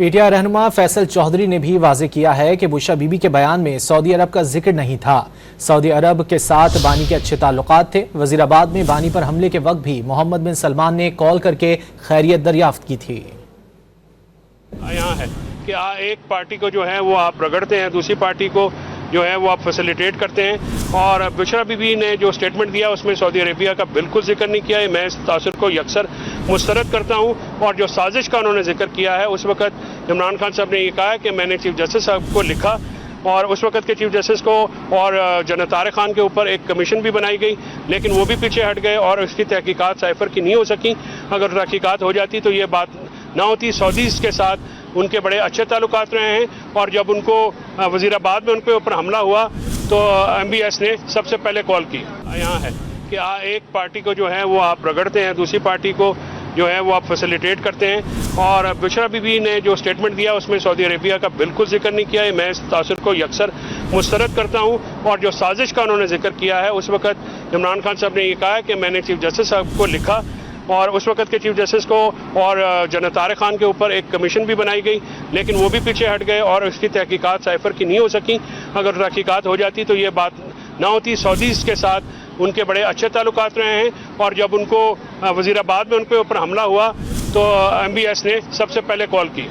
P T I رہنما فیصل چودھری نے بھی واضح کیا ہے کہ بشرا بی بی کے بیان میں سعودی عرب کا ذکر نہیں تھا۔ سعودی عرب کے ساتھ بانی کے اچھے تعلقات تھے۔ وزیر آباد میں بانی پر حملے کے وقت بھی محمد بن سلمان نے کال کر کے خیریت دریافت کی تھی۔ یہاں ہے کہ ایک پارٹی کو جو ہے وہ آپ رگڑتے ہیں، دوسری پارٹی کو جو ہے وہ آپ فیسیلیٹیٹ کرتے ہیں، اور بشرا بی بی نے جو سٹیٹمنٹ دیا اس میں سعودی عربیہ کا بالکل ذکر نہیں کیا ہے۔ میں اس تاثر کو یکسر مسترد کرتا ہوں، اور جو سازش کا انہوں نے ذکر کیا ہے اس وقت عمران خان صاحب نے یہ کہا کہ میں نے چیف جسٹس صاحب کو لکھا، اور اس وقت کے چیف جسٹس کو اور جنرل طارق خان کے اوپر ایک کمیشن بھی بنائی گئی، لیکن وہ بھی پیچھے ہٹ گئے اور اس کی تحقیقات سائفر کی نہیں ہو سکی۔ اگر تحقیقات ہو جاتی تو یہ بات نہ ہوتی۔ سعودیز کے ساتھ ان کے بڑے اچھے تعلقات رہے ہیں، اور جب ان کو وزیر آباد میں ان کے اوپر حملہ ہوا تو ایم بی ایس نے سب سے پہلے کال کی۔ یہاں ہے کہ ایک پارٹی کو جو ہے وہ آپ رگڑتے ہیں، دوسری پارٹی کو جو ہے وہ آپ فیسیلیٹیٹ کرتے ہیں، اور بشرا بی بی نے جو سٹیٹمنٹ دیا اس میں سعودی عربیہ کا بالکل ذکر نہیں کیا ہے۔ میں اس تاثر کو یکسر مسترد کرتا ہوں، اور جو سازش کا انہوں نے ذکر کیا ہے اس وقت عمران خان صاحب نے یہ کہا کہ میں نے چیف جسٹس صاحب کو لکھا، اور اس وقت کے چیف جسٹس کو اور جنرل طارق خان کے اوپر ایک کمیشن بھی بنائی گئی، لیکن وہ بھی پیچھے ہٹ گئے اور اس کی تحقیقات سائفر کی نہیں ہو سکی۔ اگر تحقیقات ہو جاتی تو یہ بات نہ ہوتی۔ سعودیز کے ساتھ ان کے بڑے اچھے تعلقات رہے ہیں، اور جب ان کو وزیر آباد میں ان کے اوپر حملہ ہوا تو ایم بی ایس نے سب سے پہلے کال کی۔